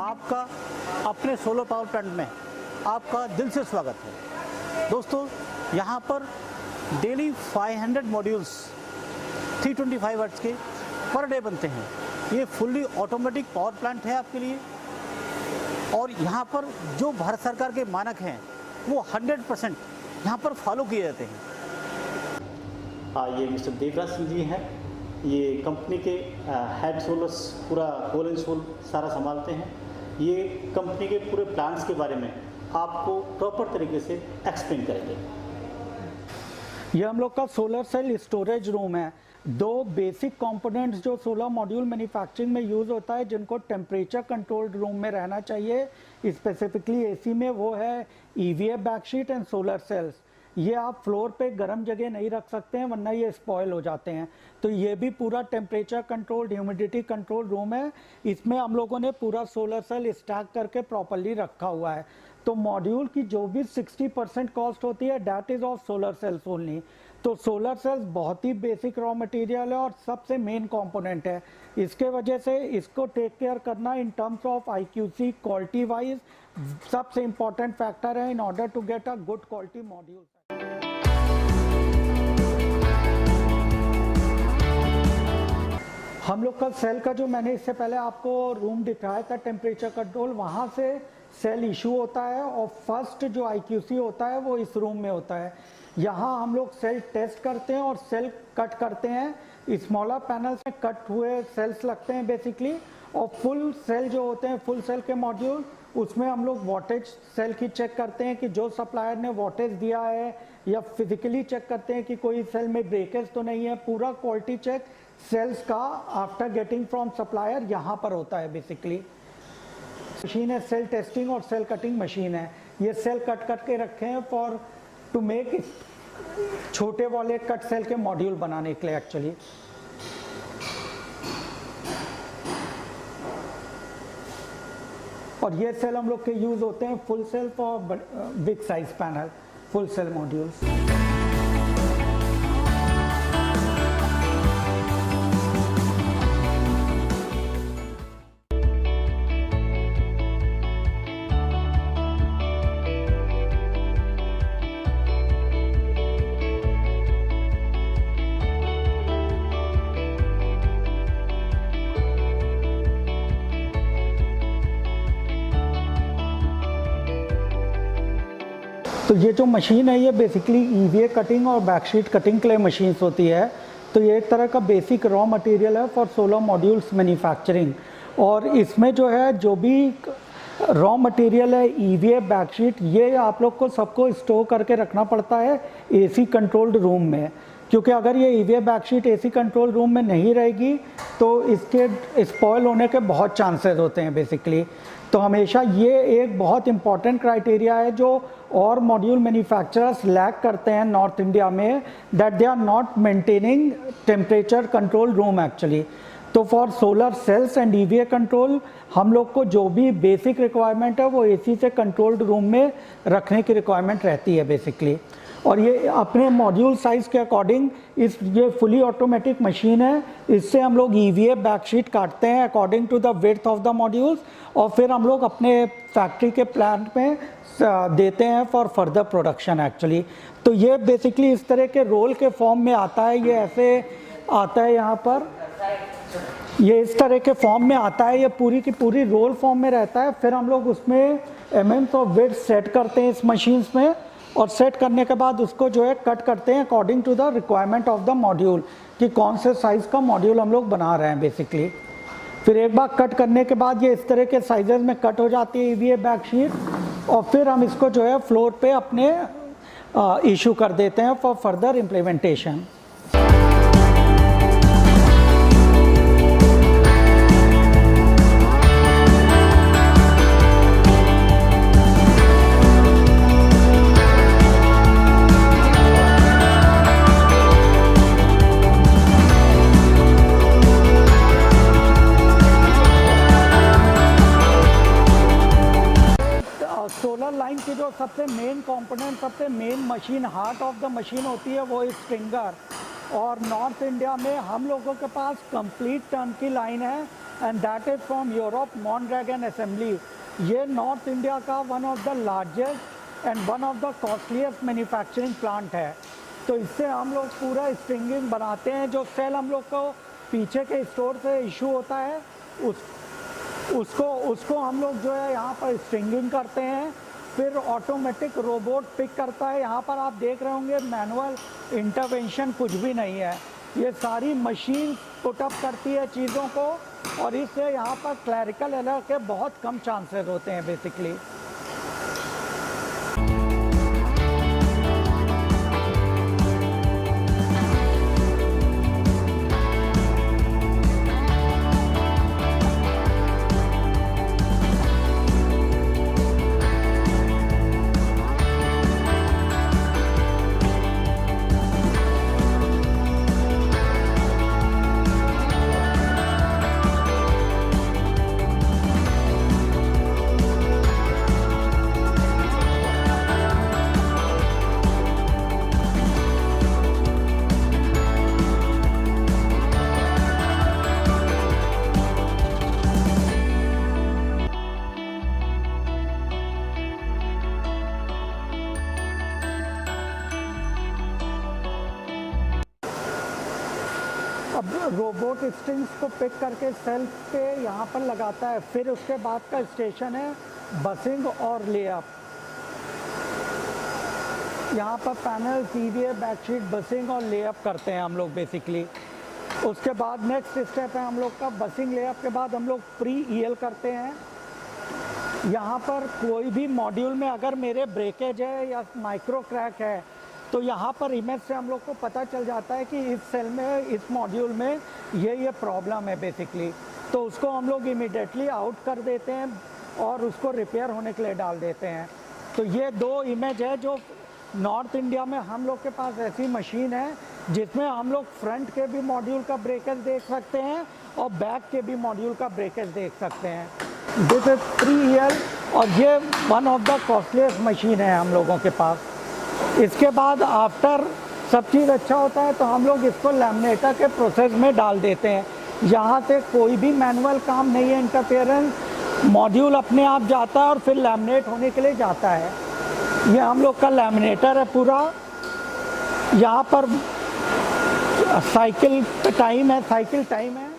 आपका अपने solar power plant में आपका दिल से स्वागत है। दोस्तों, यहाँ पर डेली 500 मॉड्यूल्स 325 वाट्स के पर डे बनते हैं। ये फुल्ली ऑटोमेटिक पावर प्लांट है आपके लिए, और यहाँ पर जो भारत सरकार के मानक हैं वो 100% यहाँ पर फॉलो किए जाते हैं। ये मिस्टर देवराज सिंह जी हैं, ये कंपनी के हेड सोलर्स पूरा होल एंड सोल सारा संभालते हैं। ये कंपनी के पूरे प्लान्स के बारे में आपको प्रॉपर तरीके से एक्सप्लेन करेंगे। ये हम लोग का सोलर सेल स्टोरेज रूम है। दो बेसिक कंपोनेंट्स जो सोलर मॉड्यूल मैन्युफैक्चरिंग में यूज़ होता है, जिनको टेम्परेचर कंट्रोल्ड रूम में रहना चाहिए, स्पेसिफिकली एसी में, वो है ईवीए बैकशीट एंड सोलर सेल्स। ये आप फ्लोर पे गर्म जगह नहीं रख सकते हैं, वरना ये स्पॉयल हो जाते हैं। तो ये भी पूरा temperature controlled, humidity control room है। इसमें हम लोगों ने पूरा सोलर सेल स्टैक करके प्रॉपर्ली रखा हुआ है। तो मॉड्यूल की जो भी 60% कॉस्ट होती है, that is of solar cells only. तो सोलर सेल्स बहुत ही बेसिक रॉ मटेरियल है और सबसे मेन कंपोनेंट है। इसके वजह से इसको टेक केयर करना in terms of IQC quality wise सबसे इम्पॉर्टेंट फैक्टर है in order to get a good quality module. हम लोग का सेल का जो मैंने इससे पहले आपको रूम दिखाया था टेम्परेचर कंट्रोल, वहाँ से सेल इशू होता है और फर्स्ट जो IQC होता है वो इस रूम में होता है। यहाँ हम लोग सेल टेस्ट करते हैं और सेल कट करते हैं। स्मॉलर पैनल से कट हुए सेल्स लगते हैं बेसिकली, और फुल सेल जो होते हैं, फुल सेल के मॉड्यूल, उसमें हम लोग वोल्टेज सेल की चेक करते हैं कि जो सप्लायर ने वोल्टेज दिया है, या फिजिकली चेक करते हैं कि कोई सेल में ब्रेकेज तो नहीं है। पूरा क्वालिटी चेक सेल्स का आफ्टर गेटिंग फ्रॉम सप्लायर यहाँ पर होता है बेसिकली। मशीन है सेल टेस्टिंग और सेल कटिंग मशीन है। ये सेल कट के रखे हैं फॉर टू मेक छोटे वाले कट सेल के मॉड्यूल बनाने के लिए एक्चुअली। और ये सेल हम लोग के यूज होते हैं full cell for big size panel, full cell modules. तो ये जो मशीन है ये बेसिकली ईवीए कटिंग और बैकशीट कटिंग के लिए मशीन्स होती है। तो ये एक तरह का बेसिक रॉ मटेरियल है फॉर सोलर मॉड्यूल्स मैन्युफैक्चरिंग। और इसमें जो है जो भी रॉ मटेरियल है ईवीए बैकशीट, ये आप लोग को सबको स्टोर करके रखना पड़ता है AC कंट्रोल्ड रूम में, क्योंकि अगर ये ईवीए बैकशीट AC कंट्रोल रूम में नहीं रहेगी तो इसके स्पॉयल होने के बहुत चांसेस होते हैं बेसिकली। तो हमेशा ये एक बहुत इंपॉर्टेंट क्राइटेरिया है जो और मॉड्यूल मैन्युफैक्चरर्स लैक करते हैं नॉर्थ इंडिया में, that they are not maintaining temperature control room actually. तो for solar cells and EVA control हम लोग को जो भी बेसिक रिक्वायरमेंट है वो AC से कंट्रोल्ड रूम में रखने की रिक्वायरमेंट रहती है बेसिकली। और ये अपने मॉड्यूल साइज़ के अकॉर्डिंग ये फुली ऑटोमेटिक मशीन है। इससे हम लोग ईवीए बैकशीट काटते हैं according to the width of the modules, और फिर हम लोग अपने फैक्ट्री के प्लांट में देते हैं फॉर फर्दर प्रोडक्शन एक्चुअली। तो ये बेसिकली इस तरह के रोल के फॉर्म में आता है। ये ऐसे आता है, यहाँ पर ये इस तरह के फॉर्म में आता है। ये पूरी की पूरी रोल फॉर्म में रहता है। फिर हम लोग उसमें mm ऑफ विड्थ सेट करते हैं इस मशीन्स में, और सेट करने के बाद उसको जो है कट करते हैं according to the requirement of the module, कि कौन से साइज़ का मॉड्यूल हम लोग बना रहे हैं बेसिकली। फिर एक बार कट करने के बाद ये इस तरह के साइजेस में कट हो जाती है ईवीए बैकशीट, और फिर हम इसको जो है फ्लोर पे अपने इशू कर देते हैं for further implementation. Solar line की जो सबसे मेन कंपोनेंट, सबसे main machine, heart of the machine होती है वो स्ट्रिंगर। और नॉर्थ इंडिया में हम लोगों के पास कंप्लीट टर्न की लाइन है and that is from Europe Mondragon assembly. ये नॉर्थ इंडिया का one of the largest and one of the costliest manufacturing plant है। तो इससे हम लोग पूरा स्ट्रिंगिंग बनाते हैं। जो सेल हम लोग को पीछे के स्टोर से इशू होता है उसको हम लोग जो है यहाँ पर स्ट्रिंगिंग करते हैं, फिर ऑटोमेटिक रोबोट पिक करता है। यहाँ पर आप देख रहे होंगे मैनुअल इंटरवेंशन कुछ भी नहीं है, ये सारी मशीन पुटअप करती है चीज़ों को, और इससे यहाँ पर क्लैरिकल एरर के बहुत कम चांसेस होते हैं बेसिकली। अब रोबोट स्ट्रिंग्स को पिक करके सेल्फ पे यहाँ पर लगाता है। फिर उसके बाद का स्टेशन है बसिंग और लेअप। यहाँ पर पैनल ईवीए बैकशीट बसिंग और लेअप करते हैं हम लोग बेसिकली। उसके बाद नेक्स्ट स्टेप है हम लोग का बसिंग लेअप के बाद हम लोग प्री ईएल करते हैं। यहाँ पर कोई भी मॉड्यूल में अगर मेरे ब्रेकेज है या माइक्रो क्रैक है तो यहाँ पर इमेज से हम लोग को पता चल जाता है कि इस सेल में इस मॉड्यूल में ये प्रॉब्लम है बेसिकली। तो उसको हम लोग इमीडिएटली आउट कर देते हैं और उसको रिपेयर होने के लिए डाल देते हैं। तो ये दो इमेज है जो नॉर्थ इंडिया में हम लोग के पास ऐसी मशीन है जिसमें हम लोग फ्रंट के भी मॉड्यूल का ब्रेकेज देख सकते हैं और बैक के भी मॉड्यूल का ब्रेकेज देख सकते हैं। दिस इज 3 ईयर और ये one of the costliest machine है हम लोगों के पास। इसके बाद आफ्टर सब चीज़ अच्छा होता है तो हम लोग इसको लैमिनेटर के प्रोसेस में डाल देते हैं। यहाँ से कोई भी मैनुअल काम नहीं है, इंटरफेरेंस, मॉड्यूल अपने आप जाता है और फिर लैमिनेट होने के लिए जाता है। ये हम लोग का लैमिनेटर है पूरा। यहाँ पर साइकिल टाइम है।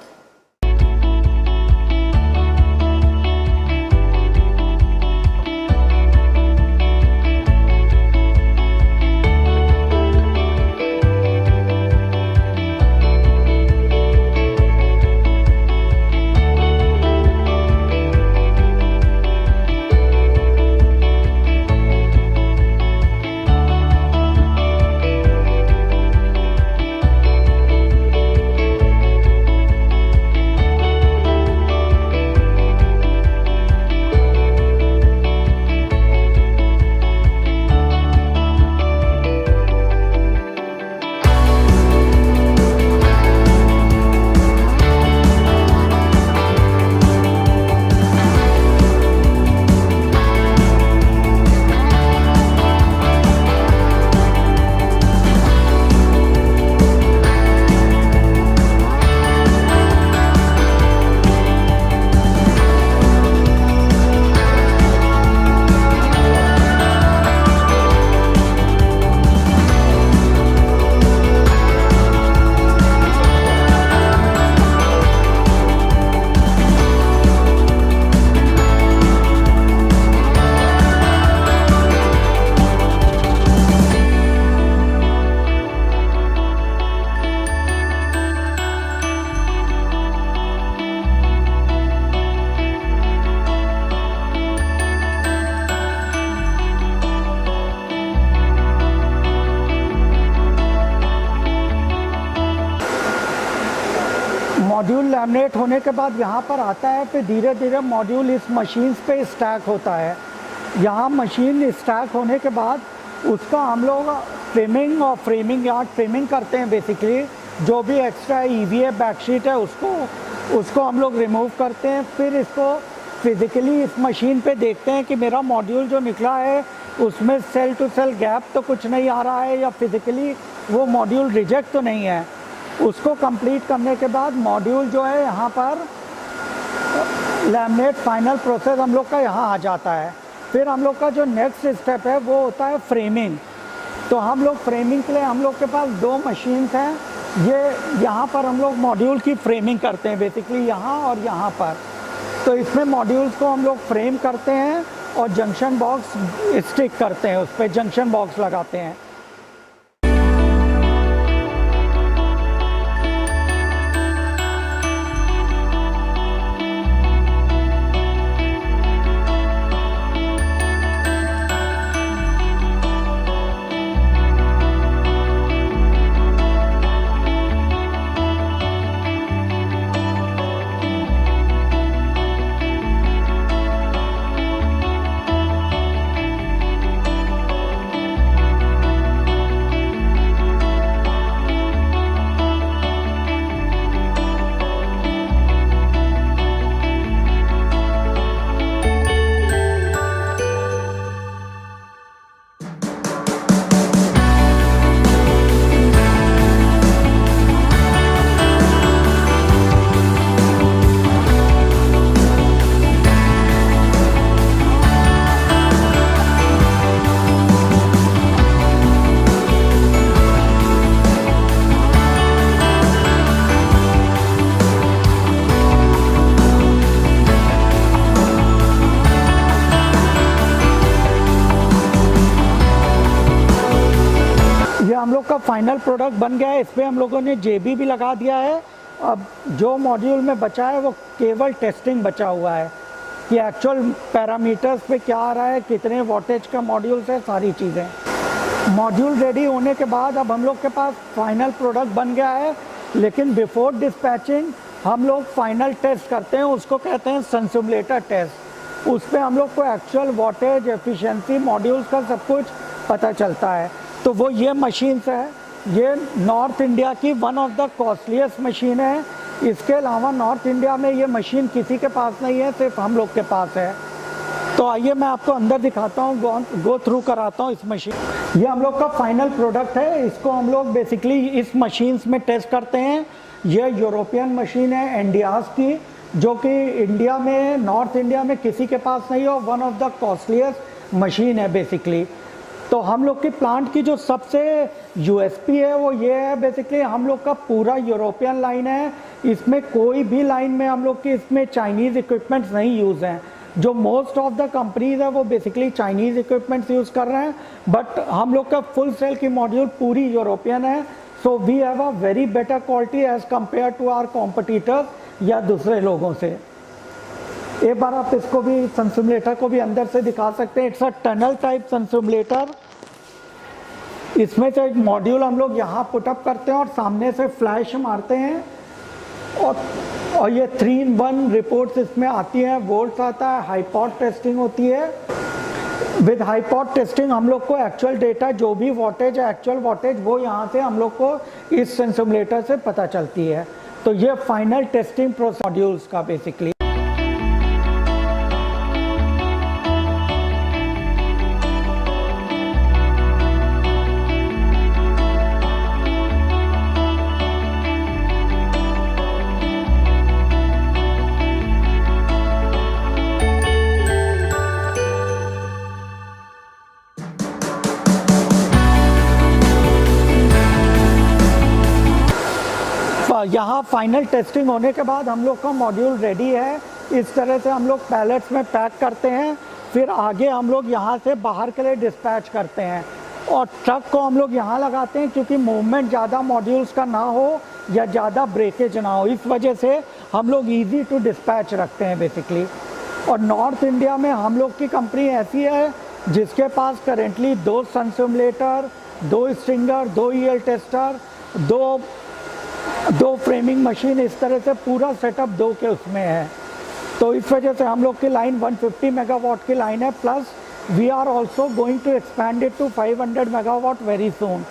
मॉड्यूल लैमिनेट होने के बाद यहाँ पर आता है, फिर धीरे धीरे मॉड्यूल इस मशीन पे स्टैक होता है। यहाँ मशीन स्टैक होने के बाद उसका हम लोग फ्रेमिंग और फ्रेमिंग यहाँ फ्रेमिंग करते हैं बेसिकली। जो भी एक्स्ट्रा ईवीए बैकशीट है उसको हम लोग रिमूव करते हैं। फिर इसको फिज़िकली इस मशीन पे देखते हैं कि मेरा मॉड्यूल जो निकला है उसमें सेल टू सेल गैप तो कुछ नहीं आ रहा है या फिज़िकली वो मॉड्यूल रिजेक्ट तो नहीं है। उसको कंप्लीट करने के बाद मॉड्यूल जो है यहाँ पर लैमिनेट फाइनल प्रोसेस हम लोग का यहाँ आ जाता है। फिर हम लोग का जो नेक्स्ट स्टेप है वो होता है फ्रेमिंग। तो हम लोग फ्रेमिंग के लिए हम लोग के पास 2 मशीन्स हैं। ये यहाँ पर हम लोग मॉड्यूल की फ्रेमिंग करते हैं बेसिकली, यहाँ और यहाँ पर। तो इसमें मॉड्यूल्स को हम लोग फ्रेम करते हैं और जंक्शन बॉक्स स्टिक करते हैं, उस पर जंक्शन बॉक्स लगाते हैं। हम लोग का फाइनल प्रोडक्ट बन गया है। इस पर हम लोगों ने JB भी लगा दिया है। अब जो मॉड्यूल में बचा है वो केवल टेस्टिंग बचा हुआ है कि एक्चुअल पैरामीटर्स पे क्या आ रहा है, कितने वोल्टेज का मॉड्यूल है, सारी चीज़ें। मॉड्यूल रेडी होने के बाद अब हम लोग के पास फाइनल प्रोडक्ट बन गया है। लेकिन बिफोर डिस्पैचिंग हम लोग फाइनल टेस्ट करते हैं, उसको कहते हैं सन सिमुलेटर टेस्ट। उस पर हम लोग को एक्चुअल वोल्टेज, एफिशिएंसी, मॉड्यूल्स का सब कुछ पता चलता है। तो वो ये मशीन्स है, ये नॉर्थ इंडिया की one of the costliest machine है। इसके अलावा नॉर्थ इंडिया में ये मशीन किसी के पास नहीं है, सिर्फ हम लोग के पास है। तो आइए मैं आपको अंदर दिखाता हूँ, गो थ्रू कराता हूँ इस मशीन। ये हम लोग का फाइनल प्रोडक्ट है। इसको हम लोग बेसिकली इस मशीन्स में टेस्ट करते हैं। ये यूरोपियन मशीन है एंडियास की, जो कि इंडिया में, नॉर्थ इंडिया में किसी के पास नहीं है और one of the costliest machine है बेसिकली। तो हम लोग के प्लांट की जो सबसे USP है वो ये है, बेसिकली हम लोग का पूरा यूरोपियन लाइन है। इसमें कोई भी लाइन में हम लोग की इसमें चाइनीज़ इक्विपमेंट्स नहीं यूज़ हैं। जो मोस्ट ऑफ द कंपनीज है वो बेसिकली चाइनीज़ इक्विपमेंट्स यूज़ कर रहे हैं, बट हम लोग का फुल सेल की मॉड्यूल पूरी यूरोपियन है। So we have a very better quality as compare to our competitors या दूसरे लोगों से। एक बार आप इसको भी सन सिमुलेटर को भी अंदर से दिखा सकते हैं। It's a tunnel type sun simulator. इसमें से एक मॉड्यूल हम लोग यहाँ पुटअप करते हैं और सामने से फ्लैश मारते हैं और ये 3-in-1 रिपोर्ट्स इसमें आती हैं। वोल्ट्स आता है, हाईपॉड टेस्टिंग होती है। विद हाईपॉड टेस्टिंग हम लोग को एक्चुअल डेटा, जो भी वोल्टेज है, एक्चुअल वोल्टेज, वो यहाँ से हम लोग को इस सन सिमुलेटर से पता चलती है। तो ये फाइनल टेस्टिंग प्रोसेस मॉड्यूल्स का बेसिकली। यहाँ फाइनल टेस्टिंग होने के बाद हम लोग का मॉड्यूल रेडी है। इस तरह से हम लोग पैलेट्स में पैक करते हैं। फिर आगे हम लोग यहाँ से बाहर के लिए डिस्पैच करते हैं और ट्रक को हम लोग यहाँ लगाते हैं, क्योंकि मूवमेंट ज़्यादा मॉड्यूल्स का ना हो या ज़्यादा ब्रेकेज ना हो। इस वजह से हम लोग ईजी टू डिस्पैच रखते हैं बेसिकली। और नॉर्थ इंडिया में हम लोग की कंपनी ऐसी है जिसके पास currently 2 sun simulator, 2 stringer, 2 EL tester, 2 framing machine, इस तरह से पूरा सेटअप 2 के उसमें है। तो इस वजह से हम लोग की लाइन 150 मेगावाट की लाइन है। Plus we are also going to expand it to 500 megawatt very soon.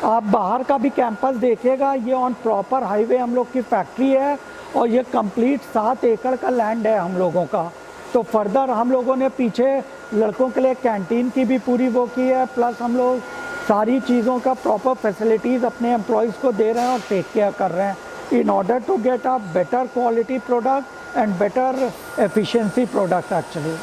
आप बाहर का भी कैंपस देखिएगा, ये ऑन प्रॉपर हाईवे हम लोग की फैक्ट्री है और ये कंप्लीट 7 एकड़ का लैंड है हम लोगों का। तो फर्दर हम लोगों ने पीछे लड़कों के लिए कैंटीन की भी पूरी वो की है। प्लस हम लोग सारी चीज़ों का प्रॉपर फैसिलिटीज़ अपने एम्प्लॉयज़ को दे रहे हैं और टेक केयर कर रहे हैं in order to get a better quality product and better efficiency product actually.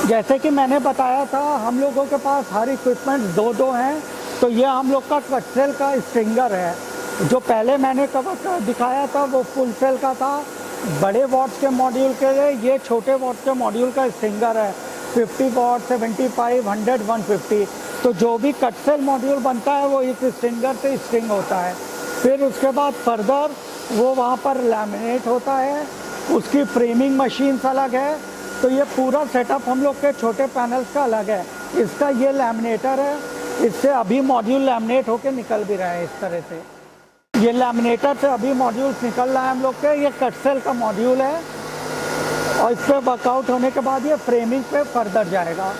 जैसे कि मैंने बताया था, हम लोगों के पास हर इक्विपमेंट दो हैं। तो ये हम लोग का कट सेल का स्ट्रिंगर है। जो पहले मैंने कवर दिखाया था वो फुल सेल का था, बड़े वॉट्स के मॉड्यूल के लिए। ये छोटे वॉट्स के मॉड्यूल का स्ट्रिंगर है, 50 वॉट, 75, 100, 150। तो जो भी कट सेल मॉड्यूल बनता है वो इस स्ट्रिंगर से स्ट्रिंग होता है। फिर उसके बाद फर्दर वो वहाँ पर लैमिनेट होता है, उसकी फ्रेमिंग मशीन्स अलग है। तो ये पूरा सेटअप हम लोग के छोटे पैनल्स का अलग है। इसका ये लैमिनेटर है, इससे अभी मॉड्यूल लैमिनेट होके निकल भी रहा है इस तरह से। ये लैमिनेटर से अभी मॉड्यूल्स निकल रहा है हम लोग के। ये कट सेल का मॉड्यूल है और इस पर वर्कआउट होने के बाद ये फ्रेमिंग पे फर्दर जाएगा।